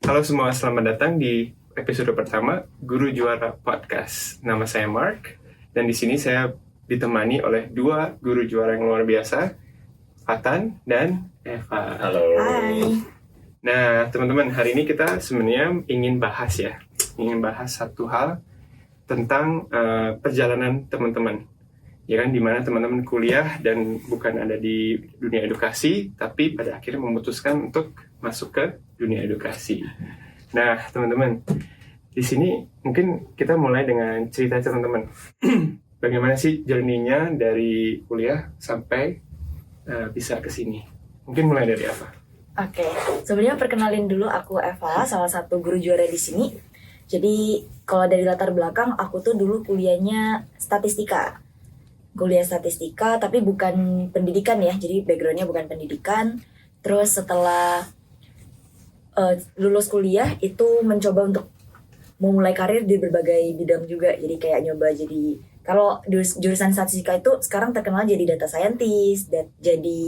Halo semua, selamat datang di episode pertama Guru Juara Podcast. Nama saya Mark, dan di sini saya ditemani oleh dua guru juara yang luar biasa, Fatan dan Eva. Halo. Hai. Nah, teman-teman, hari ini kita sebenarnya ingin bahas satu hal tentang perjalanan teman-teman. Ya kan, dimana teman-teman kuliah dan bukan ada di dunia edukasi, tapi pada akhirnya memutuskan untuk masuk ke dunia edukasi. Nah, teman-teman, di sini mungkin kita mulai dengan cerita teman-teman. Bagaimana sih journey-nya dari kuliah sampai bisa ke sini? Mungkin mulai dari apa? Oke, sebenarnya perkenalin dulu, aku Eva, salah satu guru juara di sini. Jadi kalau dari latar belakang, aku tuh dulu kuliahnya statistika. Kuliah statistika, tapi bukan pendidikan ya. Jadi backgroundnya bukan pendidikan. Terus setelah lulus kuliah itu mencoba untuk memulai karir di berbagai bidang juga. Jadi kayak nyoba jadi, kalau jurusan statistika itu sekarang terkenal jadi data scientist, jadi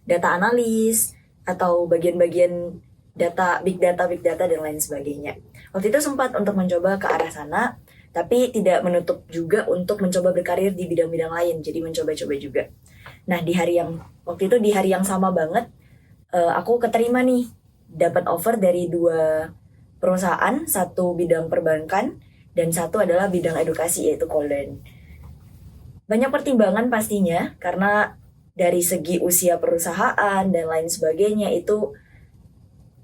data analis, atau bagian-bagian big data dan lain sebagainya. Waktu itu sempat untuk mencoba ke arah sana, tapi tidak menutup juga untuk mencoba berkarir di bidang-bidang lain. Jadi mencoba-coba juga. Nah, waktu itu di hari yang sama banget, aku keterima nih, dapat offer dari 2 perusahaan, satu bidang perbankan dan satu adalah bidang edukasi, yaitu Golden. Banyak pertimbangan pastinya, karena dari segi usia perusahaan dan lain sebagainya itu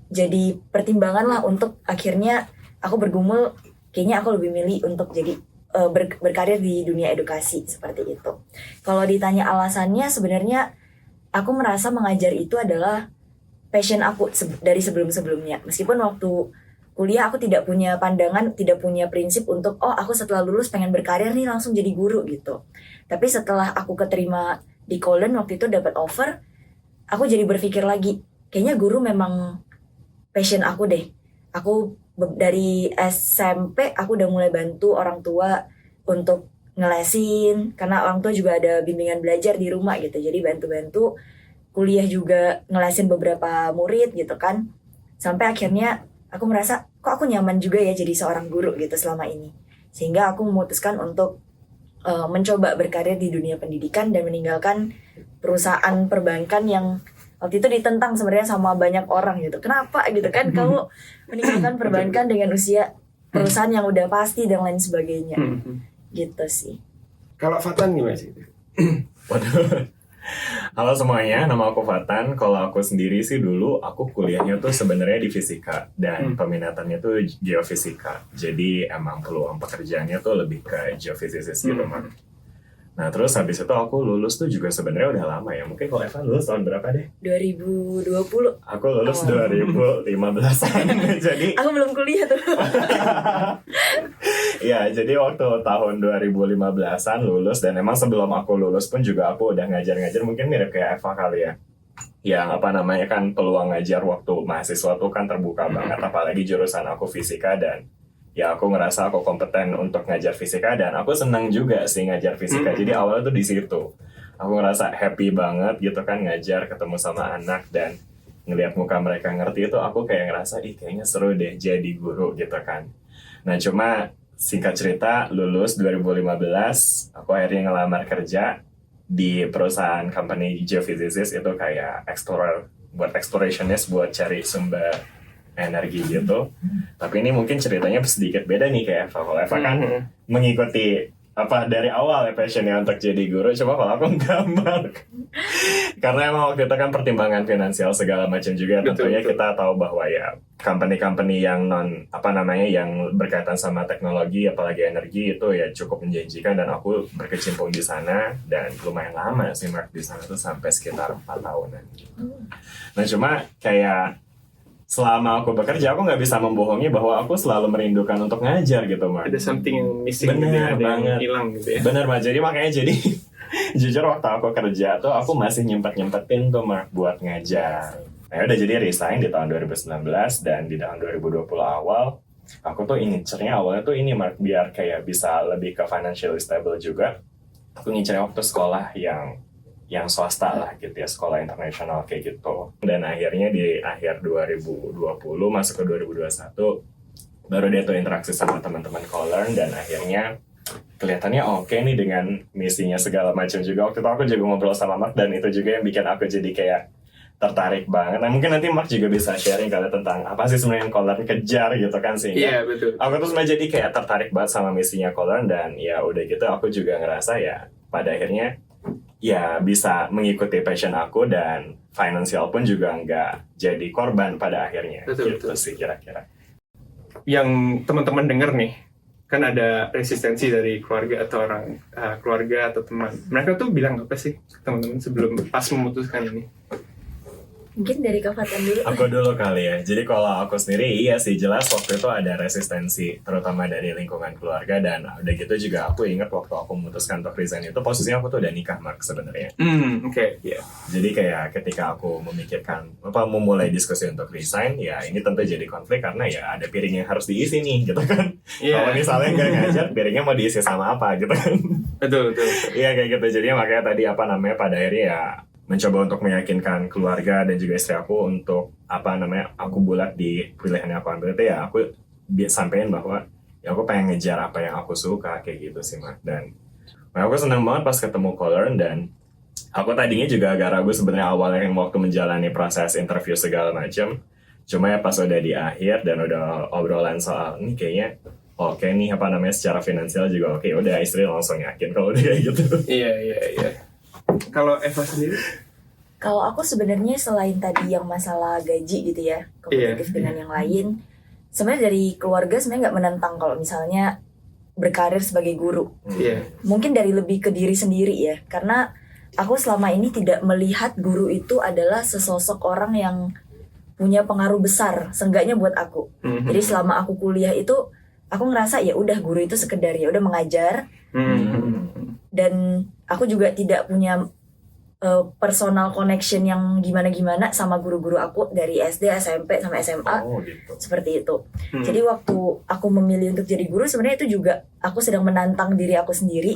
jadi pertimbangan lah untuk akhirnya aku bergumul, kayaknya aku lebih milih untuk jadi berkarir di dunia edukasi seperti itu. Kalau ditanya alasannya, sebenarnya aku merasa mengajar itu adalah passion aku dari sebelum-sebelumnya. Meskipun waktu kuliah aku tidak punya pandangan, tidak punya prinsip untuk aku setelah lulus pengen berkarir nih langsung jadi guru gitu. Tapi setelah aku keterima di Golden waktu itu dapat offer, aku jadi berpikir lagi, kayaknya guru memang passion aku deh. Aku dari SMP aku udah mulai bantu orang tua untuk ngelesin, karena orang tua juga ada bimbingan belajar di rumah gitu. Jadi bantu-bantu, kuliah juga ngelesin beberapa murid gitu kan. Sampai akhirnya aku merasa kok aku nyaman juga ya jadi seorang guru gitu selama ini. Sehingga aku memutuskan untuk mencoba berkarir di dunia pendidikan dan meninggalkan perusahaan perbankan yang waktu itu ditentang sebenarnya sama banyak orang gitu. Kenapa gitu kan kamu meninggalkan perbankan dengan usia perusahaan yang udah pasti dan lain sebagainya. Gitu sih. Kalau Fatan gimana sih? Waduh. Halo semuanya, nama aku Fatan. Kalau aku sendiri sih dulu aku kuliahnya tuh sebenarnya di fisika dan peminatannya tuh geofisika. Jadi emang peluang pekerjaannya tuh lebih ke geofisika gitu, Mak. Nah, terus habis itu aku lulus tuh juga sebenarnya udah lama ya. Mungkin kalau Eva lulus tahun berapa deh? 2020. Aku lulus 2015-an. Jadi aku belum kuliah tuh. ya, jadi waktu tahun 2015-an lulus, dan emang sebelum aku lulus pun juga aku udah ngajar-ngajar, mungkin mirip kayak Eva kali ya. Yang kan peluang ngajar waktu mahasiswa tuh kan terbuka banget, apalagi jurusan aku fisika, dan ya aku ngerasa aku kompeten untuk ngajar fisika, dan aku senang juga sih ngajar fisika. Jadi awalnya tuh di situ aku ngerasa happy banget gitu kan, ngajar, ketemu sama anak dan ngelihat muka mereka ngerti itu, aku kayak ngerasa kayaknya seru deh jadi guru gitu kan. Nah, cuma singkat cerita, lulus 2015, aku akhirnya ngelamar kerja di perusahaan company geophysics, itu kayak explorationist buat cari sumber energi gitu. Tapi ini mungkin ceritanya sedikit beda nih kayak Eva. Kalau Eva kan mengikuti dari awal ya passionnya untuk jadi guru, cuma kalau aku enggak. Karena emang waktu itu kan pertimbangan finansial segala macam juga. Tentunya kita tahu bahwa ya company-company yang yang berkaitan sama teknologi apalagi energi itu ya cukup menjanjikan, dan aku berkecimpung di sana dan lumayan lama sih Mark di sana tuh sampai sekitar 4 tahunan. Nah, cuma kayak selama aku bekerja, aku nggak bisa membohongi bahwa aku selalu merindukan untuk ngajar gitu, Mark. Ada something yang missing, bener gitu, ada banget. Yang hilang gitu ya. Bener banget, makanya jujur waktu aku kerja tuh aku masih nyempetin tuh Mark buat ngajar. Nah, udah jadi resign di tahun 2019, dan di tahun 2020 awal aku tuh ngincernya awalnya tuh ini Mark, biar kayak bisa lebih ke financially stable juga. Aku ngincernya waktu sekolah yang yang swasta lah gitu ya, sekolah internasional kayak gitu. Dan akhirnya di akhir 2020 masuk ke 2021 baru dia tuh interaksi sama teman-teman co-learn, dan akhirnya kelihatannya oke nih dengan misinya segala macam juga. Waktu itu aku juga ngobrol sama Mark, dan itu juga yang bikin aku jadi kayak tertarik banget. Nah mungkin nanti Mark juga bisa sharing kali tentang apa sih sebenarnya yang co-learn kejar gitu kan, sehingga Iya, betul. aku tuh sebenarnya jadi kayak tertarik banget sama misinya co-learn, dan ya udah gitu aku juga ngerasa ya pada akhirnya ya bisa mengikuti passion aku, dan finansial pun juga nggak jadi korban pada akhirnya. Betul, Gitu betul. sih kira-kira. Yang teman-teman dengar nih, kan ada resistensi dari keluarga atau orang keluarga atau teman. Mereka tuh bilang apa sih teman-teman sebelum pas memutuskan ini? Mungkin dari Kak Fatan dulu. Aku dulu kali ya. Jadi kalau aku sendiri iya sih jelas waktu itu ada resistensi, terutama dari lingkungan keluarga, dan udah gitu juga aku ingat waktu aku memutuskan untuk resign itu posisinya aku tuh udah nikah Mark sebenarnya. Oke, ya. Jadi kayak ketika aku memikirkan memulai diskusi untuk resign, ya ini tentu jadi konflik karena ya ada piring yang harus diisi nih gitu kan. Iya. Kalau misalnya nggak ngajar, piringnya mau diisi sama apa gitu kan. Betul. Iya kayak gitu. Jadinya makanya tadi pada akhirnya ya mencoba untuk meyakinkan keluarga dan juga istri aku untuk aku bulat di pilihan yang aku ambil itu ya aku sampein bahwa ya aku pengen ngejar apa yang aku suka kayak gitu sih Mak. Dan aku senang banget pas ketemu co-learn, dan aku tadinya juga agak ragu sebenarnya awalnya yang waktu menjalani proses interview segala macam. Cuma ya pas udah di akhir dan udah obrolan soal ini kayaknya oke nih secara finansial juga oke, udah istri langsung yakin kalau udah kayak gitu. Iya. Kalau Eva sendiri? Kalau aku sebenarnya selain tadi yang masalah gaji gitu ya, kompetitif dengan yang lain, sebenarnya dari keluarga sebenarnya nggak menentang kalau misalnya berkarir sebagai guru. Iya. Mungkin dari lebih ke diri sendiri ya, karena aku selama ini tidak melihat guru itu adalah sesosok orang yang punya pengaruh besar, seenggaknya buat aku. Jadi selama aku kuliah itu, aku ngerasa ya udah guru itu sekedar ya udah mengajar, dan aku juga tidak punya personal connection yang gimana-gimana sama guru-guru aku dari SD, SMP, sama SMA. Oh gitu. Seperti itu. Jadi waktu aku memilih untuk jadi guru, sebenarnya itu juga aku sedang menantang diri aku sendiri.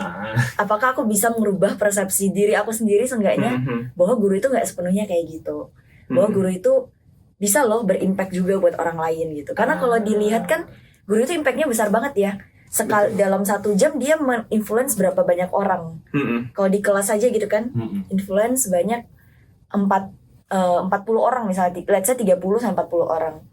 Apakah aku bisa merubah persepsi diri aku sendiri seenggaknya bahwa guru itu nggak sepenuhnya kayak gitu. Bahwa guru itu bisa loh berimpact juga buat orang lain gitu. Karena kalau dilihat kan guru itu impactnya besar banget ya. Dalam 1 jam dia influence berapa banyak orang. Kalau di kelas aja gitu kan, influence banyak 40 orang misalnya, let's say 30 sampai 40 orang.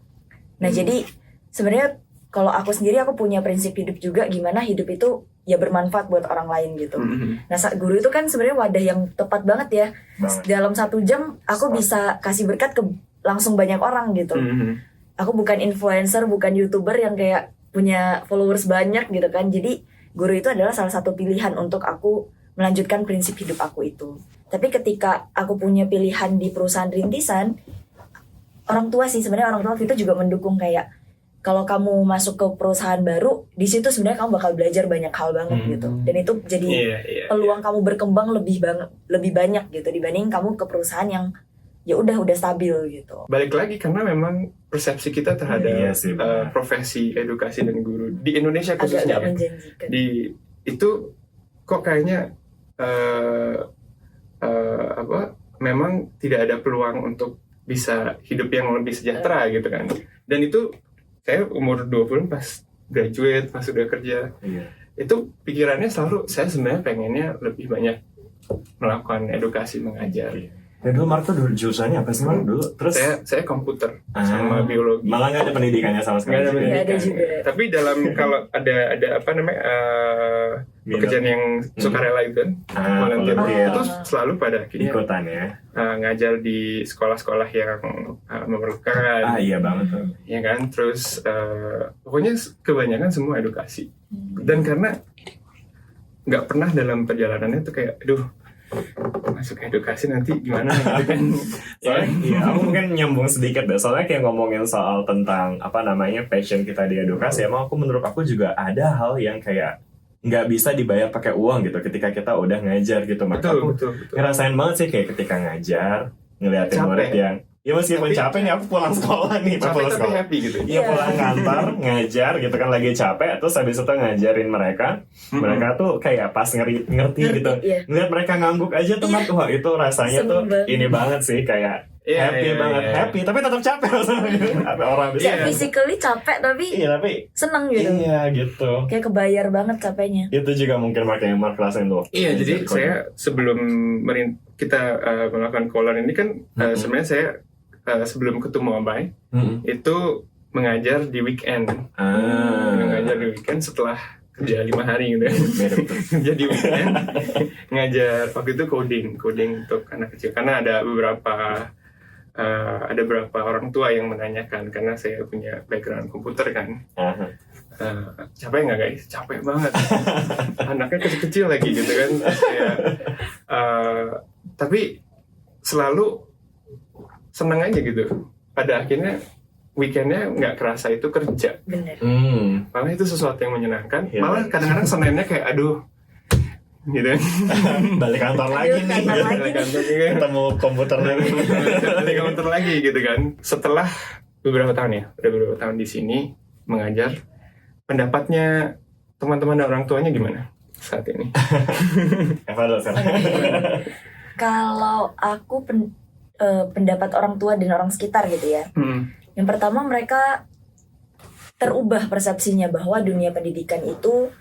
Nah, jadi sebenarnya kalau aku sendiri aku punya prinsip hidup juga, gimana hidup itu ya bermanfaat buat orang lain gitu. Nah, guru itu kan sebenarnya wadah yang tepat banget ya. Dalam 1 jam aku bisa kasih berkat ke langsung banyak orang gitu. Aku bukan influencer, bukan YouTuber yang kayak punya followers banyak gitu kan. Jadi guru itu adalah salah satu pilihan untuk aku melanjutkan prinsip hidup aku itu. Tapi ketika aku punya pilihan di perusahaan rintisan, orang tua waktu itu juga mendukung kayak kalau kamu masuk ke perusahaan baru, di situ sebenarnya kamu bakal belajar banyak hal banget gitu. Dan itu jadi peluang kamu berkembang lebih banyak gitu dibanding kamu ke perusahaan yang ya udah stabil gitu. Balik lagi karena memang persepsi kita terhadap sih, profesi edukasi dan guru di Indonesia khususnya agak menjanjikan. Itu kok kayaknya memang tidak ada peluang untuk bisa hidup yang lebih sejahtera gitu kan. Dan itu saya umur 20 pas graduate, pas udah kerja, itu pikirannya selalu saya sebenarnya pengennya lebih banyak melakukan edukasi mengajar. Ya dulu Mark tuh jurusannya apa sih Mark dulu? Terus saya komputer sama biologi. Malah nggak ada pendidikannya sama sekali. Nggak ada pendidikan. Ada juga. Tapi dalam kalau ada pekerjaan yang sukarela itu kan, volunteer itu selalu pada akhirnya ikutan ya. Ngajar di sekolah-sekolah yang memerlukan. Iya banget tuh. Ya kan, terus pokoknya kebanyakan semua edukasi. Dan karena nggak pernah dalam perjalanannya tuh kayak, aduh, masuk edukasi nanti gimana gitu kan. Soalnya aku mungkin nyambung sedikit deh. Soalnya kayak ngomongin soal tentang passion kita di edukasi, emang menurut aku juga ada hal yang kayak nggak bisa dibayar pakai uang gitu ketika kita udah ngajar gitu. Maka aku Betul. ngerasain banget sih kayak ketika ngajar ngeliatin murid yang Ya meskipun Tapi- capek nih aku pulang sekolah nih, Capek pulang tapi sekolah. happy gitu. Iya pulang kantor ngajar gitu kan, lagi capek, terus habis itu ngajarin mereka. Mereka tuh kayak pas ngerti gitu. Iya. Ngeliat mereka ngangguk aja tuh, Mat, wah itu rasanya Seneng tuh banget. ini banget sih, kayak Iya, happy iya, banget, iya. happy tapi tetap capek rasanya. Ada orang bisa. Kayak physically capek tapi Iya tapi seneng gitu. iya gitu. Kayak kebayar banget capeknya. Itu juga mungkin makanya Mark rasain tuh. Iya, jadi saya sebelum kita melakukan Colon ini kan sebenarnya saya sebelum ketemu Abai itu mengajar di weekend. Mengajar di weekend setelah kerja 5 hari gitu ya. Kerja di weekend ngajar waktu itu coding untuk anak kecil karena ada beberapa orang tua yang menanyakan karena saya punya background komputer kan. Capek nggak guys? Capek banget. Anaknya kecil-kecil lagi gitu kan. Kayak, tapi selalu seneng aja gitu. Pada akhirnya weekendnya nggak kerasa itu kerja. Bener. Malah itu sesuatu yang menyenangkan. Iya. Malah kadang-kadang Seninnya kayak aduh gitu. Balik kantor lagi Aduh, nih. kantor lagi. Balik kantor juga. Ketemu komputer lagi. Balik kantor lagi gitu kan. Setelah beberapa tahun ya, udah beberapa tahun di sini mengajar, pendapatnya teman-teman dan orang tuanya gimana saat ini? Eva dulu, Sar. Kalau aku pendapat orang tua dan orang sekitar gitu ya. Yang pertama mereka terubah persepsinya bahwa dunia pendidikan itu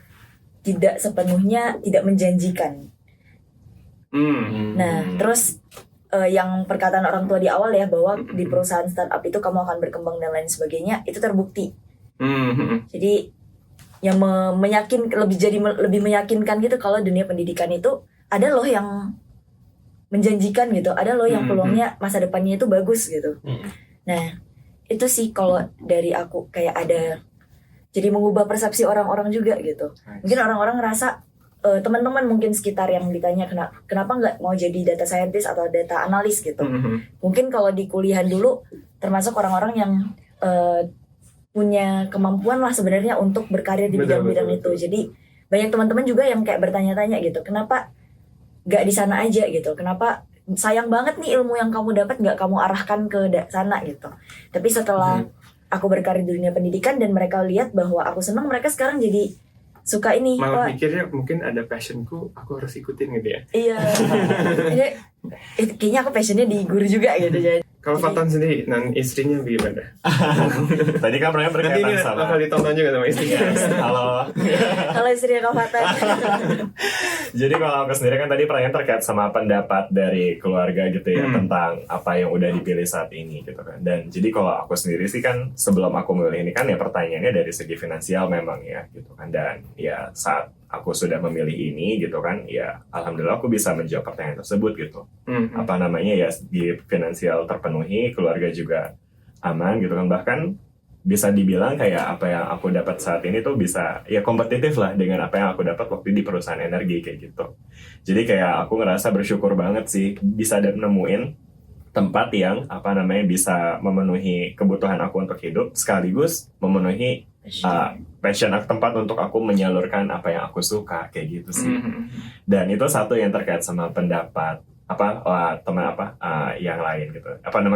tidak sepenuhnya tidak menjanjikan. Nah, terus yang perkataan orang tua di awal ya bahwa di perusahaan startup itu kamu akan berkembang dan lain sebagainya itu terbukti. Jadi yang lebih meyakinkan gitu kalau dunia pendidikan itu ada loh yang menjanjikan gitu, ada loh yang peluangnya masa depannya itu bagus gitu. Nah, itu sih kalau dari aku kayak ada jadi mengubah persepsi orang-orang juga gitu. Mungkin orang-orang ngerasa teman-teman mungkin sekitar yang ditanya kenapa nggak mau jadi data scientist atau data analis gitu. Mungkin kalau di kuliahan dulu termasuk orang-orang yang punya kemampuan lah sebenarnya untuk berkarir di bidang-bidang itu. Jadi banyak teman-teman juga yang kayak bertanya-tanya gitu, kenapa nggak di sana aja gitu? Kenapa sayang banget nih ilmu yang kamu dapat nggak kamu arahkan ke sana gitu? Tapi setelah aku berkarir di dunia pendidikan dan mereka lihat bahwa aku senang, mereka sekarang jadi suka ini. Malah mikirnya mungkin ada passionku, aku harus ikutin gitu ya. Iya. Jadi, kayaknya aku passionnya di guru juga gitu. Jadi Kalau Fatan sendiri, dan istrinya gimana? Tadi kan mereka Nanti ini berkaitan sama. bakal ditonton juga sama istrinya. Yes, halo. kalau istrinya Kak Fatan. Jadi kalau aku sendiri kan tadi pertanyaan terkait sama pendapat dari keluarga gitu ya tentang apa yang udah dipilih saat ini gitu kan. Dan jadi kalau aku sendiri sih kan sebelum aku memilih ini kan ya pertanyaannya dari segi finansial memang ya gitu kan. Dan ya saat aku sudah memilih ini gitu kan, ya alhamdulillah aku bisa menjawab pertanyaan tersebut gitu. Apa namanya ya, di finansial terpenuhi, keluarga juga aman gitu kan. Bahkan bisa dibilang kayak apa yang aku dapat saat ini tuh bisa ya kompetitif lah dengan apa yang aku dapat waktu di perusahaan energi kayak gitu. Jadi kayak aku ngerasa bersyukur banget sih bisa nemuin tempat yang apa namanya bisa memenuhi kebutuhan aku untuk hidup sekaligus memenuhi passion aku, tempat untuk aku menyalurkan apa yang aku suka kayak gitu sih. Dan itu satu yang terkait sama pendapat teman yang lain gitu,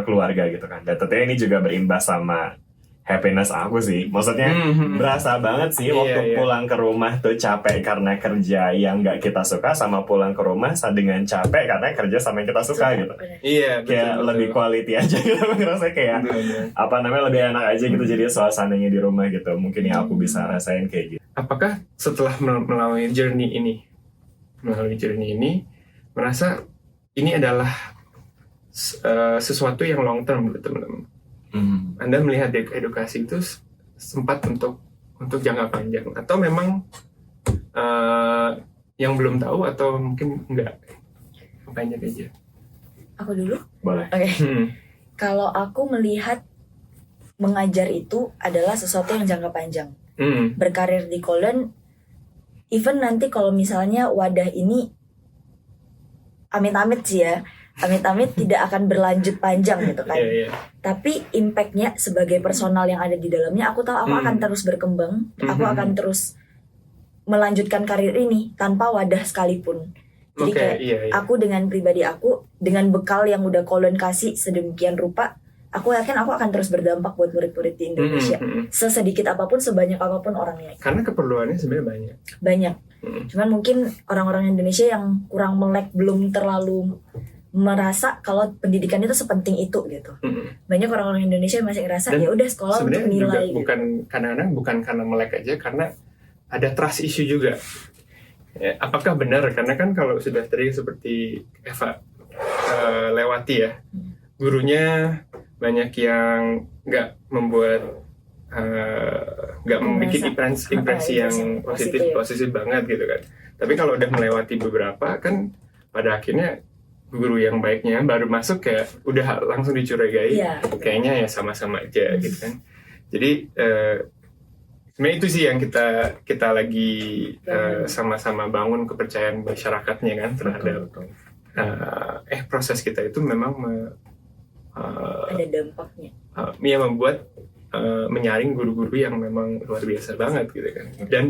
keluarga gitu kan. Dan tentunya ini juga berimbas sama happiness aku sih, maksudnya berasa banget sih waktu pulang ke rumah tuh capek karena kerja yang nggak kita suka, sama pulang ke rumah dengan capek karena kerja sama yang kita suka gitu. Iya, Kayak lebih quality aja gitu, ngerasa kayak lebih enak aja gitu, jadi suasananya di rumah gitu. Mungkin yang aku bisa rasain kayak gitu. Apakah setelah melalui journey ini merasa ini adalah sesuatu yang long term buat teman-teman? Anda melihat edukasi itu sempat untuk jangka panjang, atau memang yang belum tahu, atau mungkin enggak, banyak aja? Aku dulu? Boleh. Oke. Kalau aku melihat mengajar itu adalah sesuatu yang jangka panjang. Berkarir di Colon, even nanti kalau misalnya wadah ini amit-amit sih ya, amit-amit tidak akan berlanjut panjang gitu kan. Tapi impactnya sebagai personal yang ada di dalamnya, aku tahu aku akan terus berkembang, aku akan terus melanjutkan karir ini tanpa wadah sekalipun. Jadi Oke, kayak iya. aku dengan pribadi aku, dengan bekal yang udah Kolon kasih sedemikian rupa, aku yakin aku akan terus berdampak buat murid-murid di Indonesia. Sesedikit apapun, sebanyak apapun orangnya. Karena keperluannya sebenarnya banyak. Banyak. Cuman mungkin orang-orang Indonesia yang kurang melek, belum terlalu merasa kalau pendidikan itu sepenting itu gitu. Banyak orang-orang Indonesia yang masih ngerasa Dan ya udah sekolah untuk Sebenarnya juga nilai. bukan kadang-kadang bukan karena melek aja, karena ada trust issue juga. Ya, apakah benar? Karena kan kalau sudah tadi seperti Eva lewati ya, gurunya banyak yang nggak membuat nggak membuat impresi yang positif banget gitu kan. Tapi kalau udah melewati beberapa kan, pada akhirnya guru yang baiknya baru masuk kayak udah langsung dicurigai, kayaknya ya sama-sama aja gitu kan. Jadi sebenarnya itu sih yang kita lagi sama-sama bangun kepercayaan masyarakatnya kan terhadap proses kita itu memang ada dampaknya. Ya membuat menyaring guru-guru yang memang luar biasa banget gitu kan, dan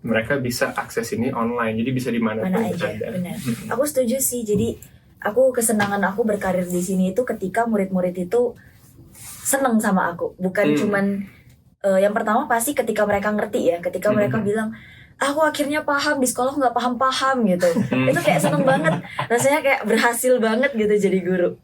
mereka bisa akses ini online, jadi bisa di mana pun aja. ada. Benar. Aku setuju sih. Jadi aku kesenangan aku berkarir di sini itu ketika murid-murid itu seneng sama aku, bukan cuman yang pertama pasti ketika mereka ngerti ya, ketika mereka bilang aku akhirnya paham, di sekolah nggak paham gitu. Itu kayak seneng banget, rasanya kayak berhasil banget gitu jadi guru.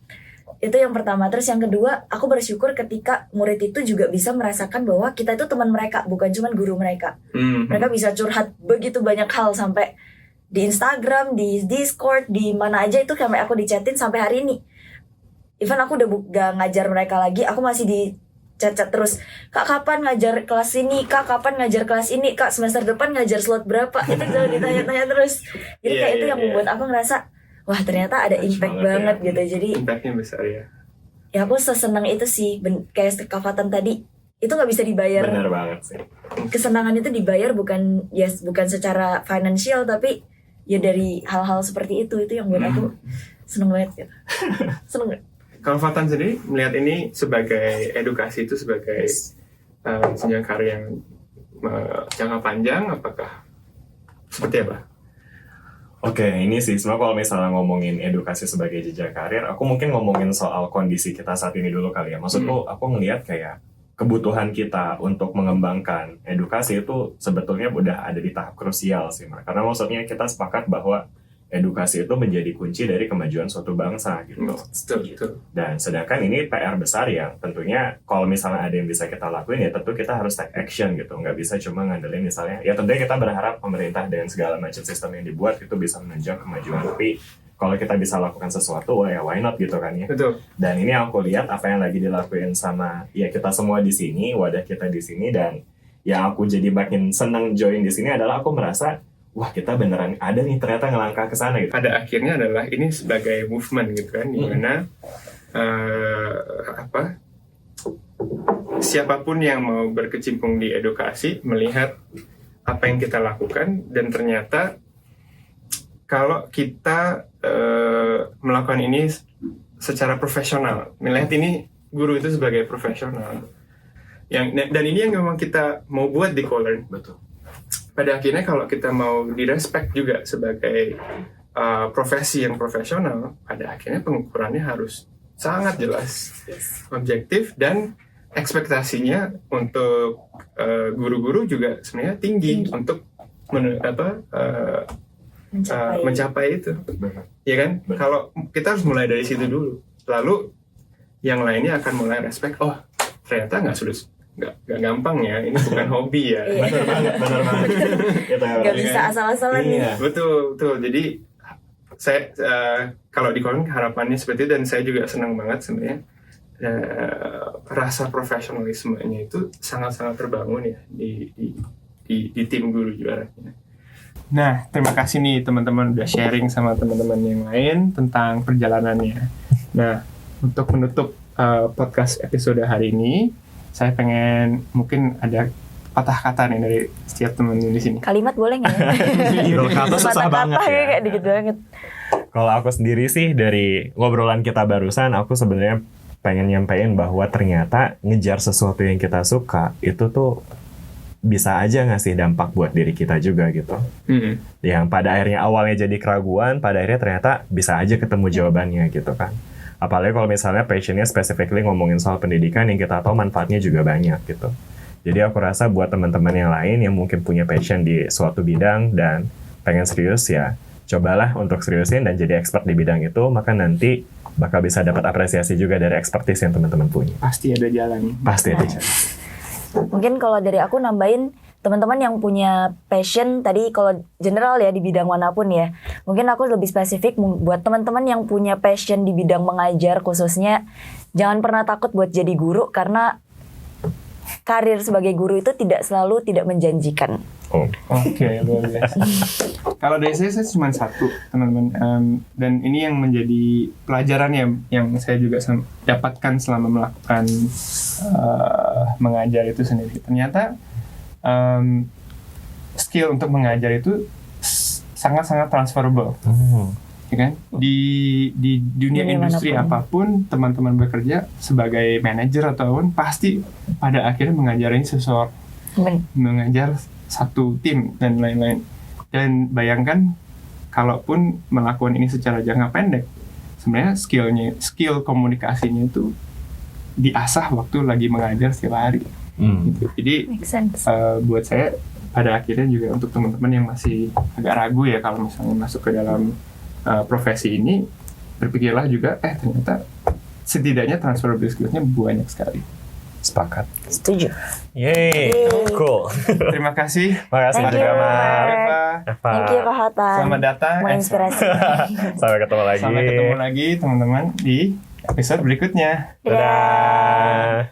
Itu yang pertama. Terus yang kedua, aku bersyukur ketika murid itu juga bisa merasakan bahwa kita itu teman mereka, bukan cuma guru mereka. Mereka bisa curhat begitu banyak hal, sampai di Instagram, di Discord, di mana aja itu sampai aku dichatin sampai hari ini. Even aku udah gak ngajar mereka lagi, aku masih di chat terus. Kak, kapan ngajar kelas ini? Kak, kapan ngajar kelas ini? Kak, semester depan ngajar slot berapa? Itu selalu ditanya-tanya terus. Jadi kayak itu yang membuat aku ngerasa, wah ternyata ada impact banget gitu. Jadi impactnya besar ya. Ya aku sesenang itu sih, kayak Kak tadi, itu nggak bisa dibayar. Benar banget sih. Kesenangan itu dibayar bukan secara financial, tapi ya dari hal-hal seperti itu yang buat aku seneng banget gitu. Seneng banget. Kalau Fatan sendiri melihat ini sebagai edukasi itu sebagai jenjang karir yang jangka panjang, apakah seperti apa? Oke, ini sih sebenarnya kalau misalnya ngomongin edukasi sebagai jenjang karir, aku mungkin ngomongin soal kondisi kita saat ini dulu kali ya. Maksudku, aku ngelihat kayak kebutuhan kita untuk mengembangkan edukasi itu sebetulnya udah ada di tahap krusial sih. Karena maksudnya kita sepakat bahwa edukasi itu menjadi kunci dari kemajuan suatu bangsa gitu. Betul. Dan sedangkan ini PR besar yang tentunya kalau misalnya ada yang bisa kita lakuin ya tentu kita harus take action gitu. Nggak bisa cuma ngandelin misalnya, ya tentunya kita berharap pemerintah dengan segala macam sistem yang dibuat itu bisa menunjang kemajuan. Tapi kalau kita bisa lakukan sesuatu, ya why not gitu kan ya. Betul. Dan ini aku lihat apa yang lagi dilakuin sama ya kita semua di sini, wadah kita di sini, dan yang aku jadi makin senang join di sini adalah aku merasa wah kita beneran ada nih ternyata ngelangkah ke sana gitu. Pada akhirnya adalah ini sebagai movement gitu kan, di mana siapapun yang mau berkecimpung di edukasi melihat apa yang kita lakukan, dan ternyata kalau kita melakukan ini secara profesional, melihat ini guru itu sebagai profesional, dan ini yang memang kita mau buat di Kolearn. Betul. Pada akhirnya kalau kita mau direspek juga sebagai profesi yang profesional, pada akhirnya pengukurannya harus sangat jelas, objektif, dan ekspektasinya untuk guru-guru juga sebenarnya tinggi. Untuk mencapai itu. Benar. Ya kan? Benar. Kalau kita harus mulai dari situ dulu, lalu yang lainnya akan mulai respect. Oh, ternyata nggak gampang ya, ini bukan hobi ya. Benar banget. Nggak bisa asal-asalan nih. Betul. Jadi saya kalau di Kolearn harapannya seperti itu, dan saya juga senang banget sebenarnya rasa profesionalismenya itu sangat-sangat terbangun ya di tim guru juaranya. Nah, terima kasih nih teman-teman udah sharing sama teman-teman yang lain tentang perjalanannya. Nah, untuk menutup podcast episode hari ini, saya pengen mungkin ada patah kata nih dari setiap teman di sini. Kalimat boleh nggak ya? Kata susah banget ya. Kayak dikit banget. Kalau aku sendiri sih dari ngobrolan kita barusan, aku sebenarnya pengen nyampein bahwa ternyata ngejar sesuatu yang kita suka itu tuh bisa aja ngasih dampak buat diri kita juga gitu. Yang pada akhirnya awalnya jadi keraguan, pada akhirnya ternyata bisa aja ketemu jawabannya gitu kan. Apalagi kalau misalnya passionnya specifically ngomongin soal pendidikan yang kita tahu manfaatnya juga banyak gitu. Jadi aku rasa buat teman-teman yang lain yang mungkin punya passion di suatu bidang dan pengen serius ya, cobalah untuk seriusin dan jadi expert di bidang itu, maka nanti bakal bisa dapat apresiasi juga dari expertise yang teman-teman punya. Pasti ada jalan. Pasti ada jalan. Mungkin kalau dari aku nambahin, teman-teman yang punya passion tadi kalau general ya di bidang manapun ya, mungkin aku lebih spesifik buat teman-teman yang punya passion di bidang mengajar khususnya, jangan pernah takut buat jadi guru karena karir sebagai guru itu tidak selalu tidak menjanjikan. Oke, luar biasa. Kalau dari saya cuma satu, teman-teman. Dan ini yang menjadi pelajaran yang saya juga dapatkan selama melakukan mengajar itu sendiri. Ternyata skill untuk mengajar itu sangat-sangat transferable. Ya kan? Di dunia industri apapun, teman-teman bekerja sebagai manajer ataupun pasti pada akhirnya mengajari seseorang, mengajar satu tim dan lain-lain. Dan bayangkan kalaupun melakukan ini secara jangka pendek, sebenarnya skill komunikasinya itu diasah waktu lagi mengajar setiap hari. Gitu. Jadi buat saya pada akhirnya juga untuk teman-teman yang masih agak ragu ya kalau misalnya masuk ke dalam profesi ini, berpikirlah juga ternyata setidaknya transferable skills-nya banyak sekali. Sepakat. Setuju. Yeay, cool. Terima kasih. Makasih juga, Mar. Thank you Pak Hatta. Selamat datang. Menginspirasi. Sampai ketemu lagi. Sampai ketemu lagi teman-teman di episode berikutnya. Dadah.